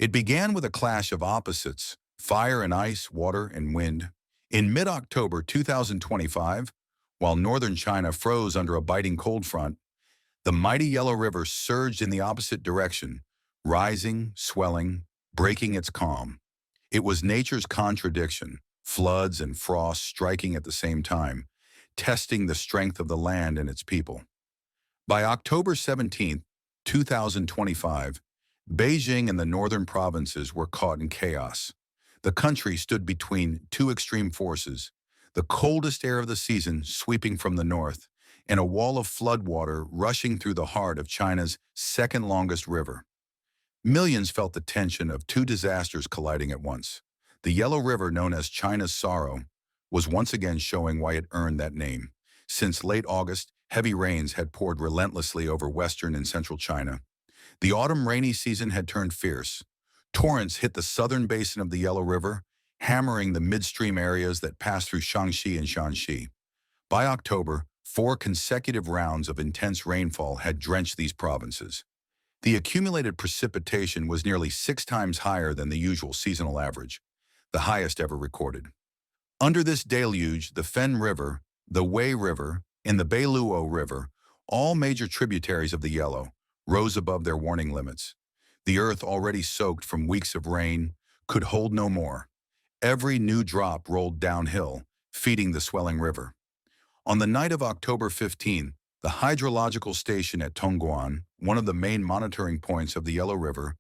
It began with a clash of opposites, fire and ice, water and wind. In mid-October 2025, while northern China froze under a biting cold front, the mighty Yellow River surged in the opposite direction, rising, swelling, breaking its calm. It was nature's contradiction, floods and frost striking at the same time, testing the strength of the land and its people. By October 17, 2025, Beijing and the northern provinces were caught in chaos. The country stood between two extreme forces, the coldest air of the season sweeping from the north, and a wall of floodwater rushing through the heart of China's second longest river. Millions felt the tension of two disasters colliding at once. The Yellow River, known as China's sorrow, was once again showing why it earned that name. Since late August, heavy rains had poured relentlessly over western and central China. The autumn rainy season had turned fierce. Torrents hit the southern basin of the Yellow River, hammering the midstream areas that pass through Shaanxi and Shanxi. By October, 4 consecutive rounds of intense rainfall had drenched these provinces. The accumulated precipitation was nearly 6 times higher than the usual seasonal average, the highest ever recorded. Under this deluge, the Fen River, the Wei River, and the Beiluo River, all major tributaries of the Yellow, rose above their warning limits. The earth, already soaked from weeks of rain, could hold no more. Every new drop rolled downhill, feeding the swelling river. On the night of October 15, the hydrological station at Tongguan, one of the main monitoring points of the Yellow River,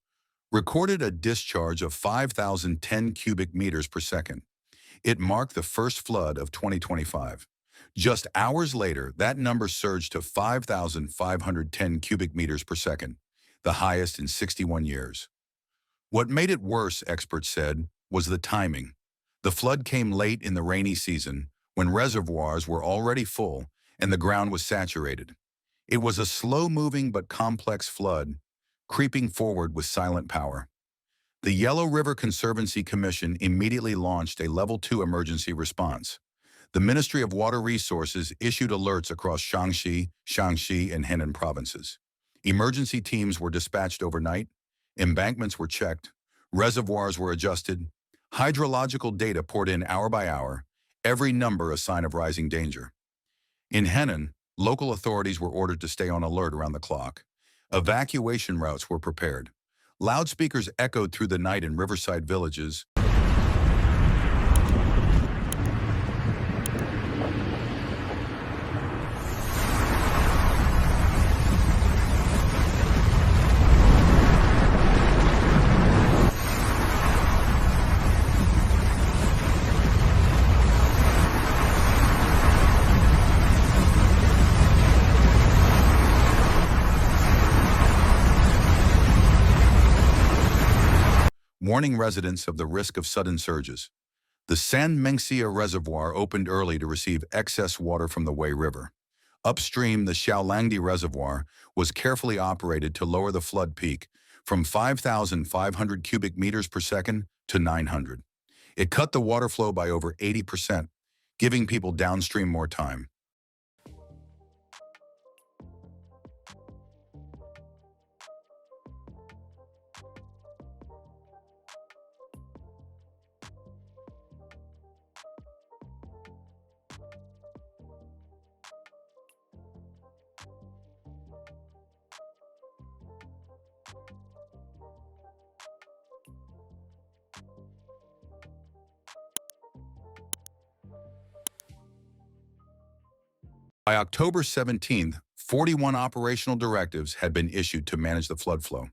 recorded a discharge of 5,010 cubic meters per second. It marked the first flood of 2025. Just hours later, that number surged to 5,510 cubic meters per second, the highest in 61 years. What made it worse, experts said, was the timing. The flood came late in the rainy season, when reservoirs were already full and the ground was saturated. It was a slow-moving but complex flood, creeping forward with silent power. The Yellow River Conservancy Commission immediately launched a Level 2 emergency response. The Ministry of Water Resources issued alerts across Shaanxi, and Henan provinces. Emergency teams were dispatched overnight, embankments were checked, reservoirs were adjusted, hydrological data poured in hour by hour, every number a sign of rising danger. In Henan, local authorities were ordered to stay on alert around the clock. Evacuation routes were prepared. Loudspeakers echoed through the night in riverside villages. Warning residents of the risk of sudden surges. The San Mengxia Reservoir opened early to receive excess water from the Wei River. Upstream, the Xiaolangdi Reservoir was carefully operated to lower the flood peak from 5,500 cubic meters per second to 900. It cut the water flow by over 80%, giving people downstream more time. By October 17th, 41 operational directives had been issued to manage the flood flow.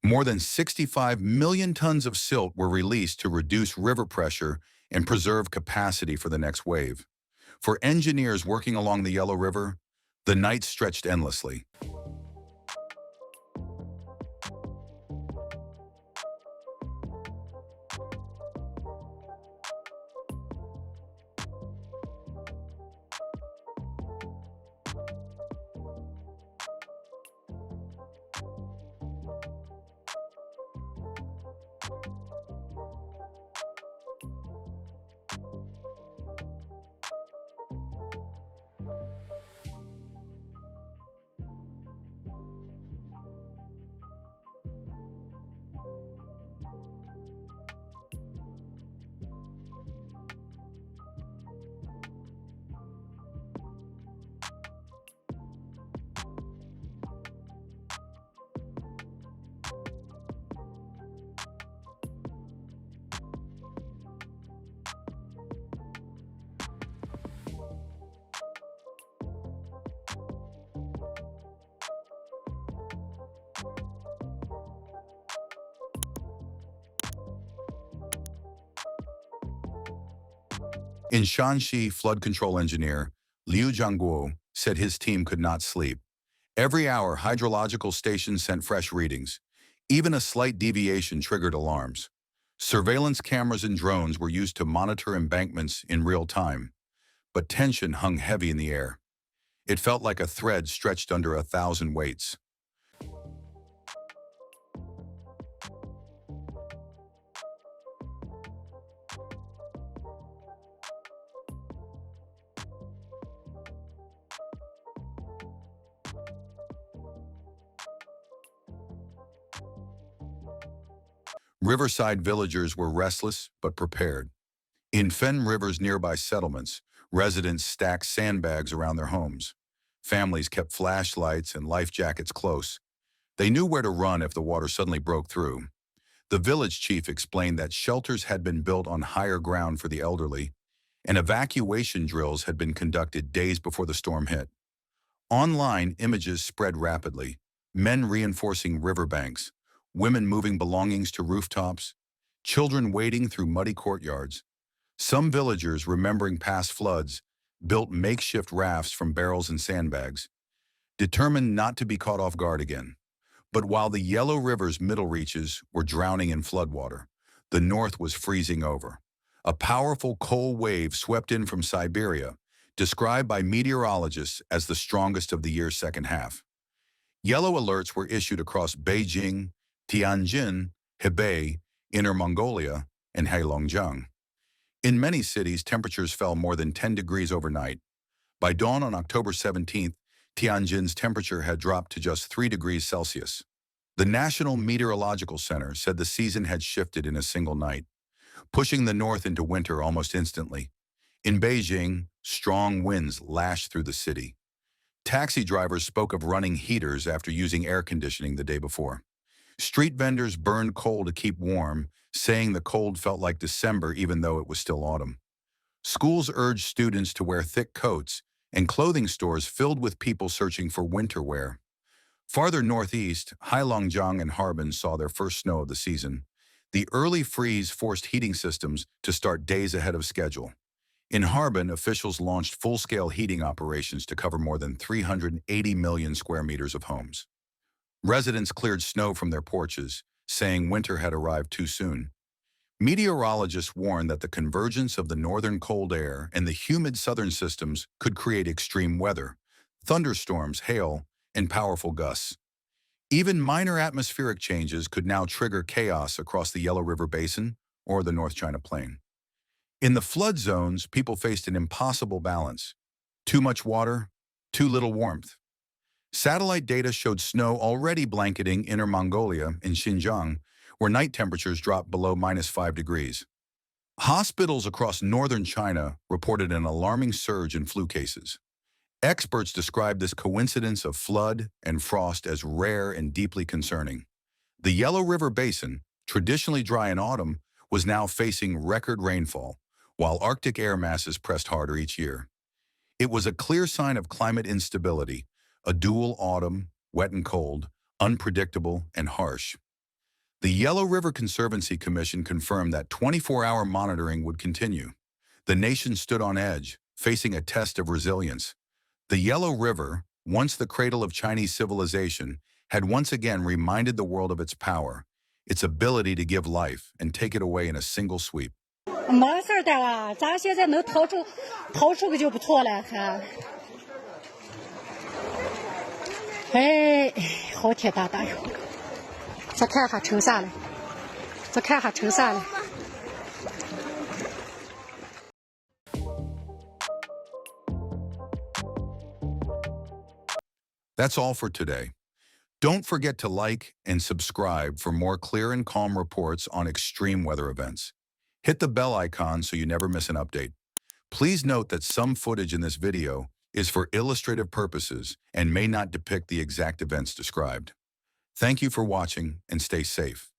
More than 65 million tons of silt were released to reduce river pressure and preserve capacity for the next wave. For engineers working along the Yellow River, the night stretched endlessly. In Shanxi, flood control engineer Liu Jiangguo said his team could not sleep. Every hour, hydrological stations sent fresh readings. Even a slight deviation triggered alarms. Surveillance cameras and drones were used to monitor embankments in real time, but tension hung heavy in the air. It felt like a thread stretched under 1,000 weights. Riverside villagers were restless but prepared. In Fen River's nearby settlements, residents stacked sandbags around their homes. Families kept flashlights and life jackets close. They knew where to run if the water suddenly broke through. The village chief explained that shelters had been built on higher ground for the elderly, and evacuation drills had been conducted days before the storm hit. Online images spread rapidly, men reinforcing riverbanks, women moving belongings to rooftops, children wading through muddy courtyards. Some villagers, remembering past floods, built makeshift rafts from barrels and sandbags, determined not to be caught off guard again. But while the Yellow River's middle reaches were drowning in floodwater, the north was freezing over. A powerful cold wave swept in from Siberia, described by meteorologists as the strongest of the year's second half. Yellow alerts were issued across Beijing, Tianjin, Hebei, Inner Mongolia, and Heilongjiang. In many cities, temperatures fell more than 10 degrees overnight. By dawn on October 17th, Tianjin's temperature had dropped to just 3 degrees Celsius. The National Meteorological Center said the season had shifted in a single night, pushing the north into winter almost instantly. In Beijing, strong winds lashed through the city. Taxi drivers spoke of running heaters after using air conditioning the day before. Street vendors burned coal to keep warm, saying the cold felt like December even though it was still autumn. Schools urged students to wear thick coats, and clothing stores filled with people searching for winter wear. Farther northeast, Heilongjiang and Harbin saw their first snow of the season. The early freeze forced heating systems to start days ahead of schedule. In Harbin, officials launched full-scale heating operations to cover more than 380 million square meters of homes. Residents cleared snow from their porches, saying winter had arrived too soon. Meteorologists warned that the convergence of the northern cold air and the humid southern systems could create extreme weather, thunderstorms, hail, and powerful gusts. Even minor atmospheric changes could now trigger chaos across the Yellow River Basin or the North China Plain. In the flood zones, people faced an impossible balance: too much water, too little warmth. Satellite data showed snow already blanketing Inner Mongolia and Xinjiang, where night temperatures dropped below -5 degrees. Hospitals across northern China reported an alarming surge in flu cases. Experts describe this coincidence of flood and frost as rare and deeply concerning. The Yellow River Basin, traditionally dry in autumn, was now facing record rainfall, while Arctic air masses pressed harder each year. It was a clear sign of climate instability, a dual autumn, wet and cold, unpredictable and harsh. The Yellow River Conservancy Commission confirmed that 24-hour monitoring would continue. The nation stood on edge, facing a test of resilience. The Yellow River, once the cradle of Chinese civilization, had once again reminded the world of its power, its ability to give life and take it away in a single sweep. 没事的啦，咱现在能逃出去就不错了哈。哎，好铁大大哟！再看下成啥了？再看下成啥了？ That's all for today. Don't forget to like and subscribe for more clear and calm reports on extreme weather events. Hit the bell icon so you never miss an update. Please note that some footage in this video is for illustrative purposes and may not depict the exact events described. Thank you for watching and stay safe.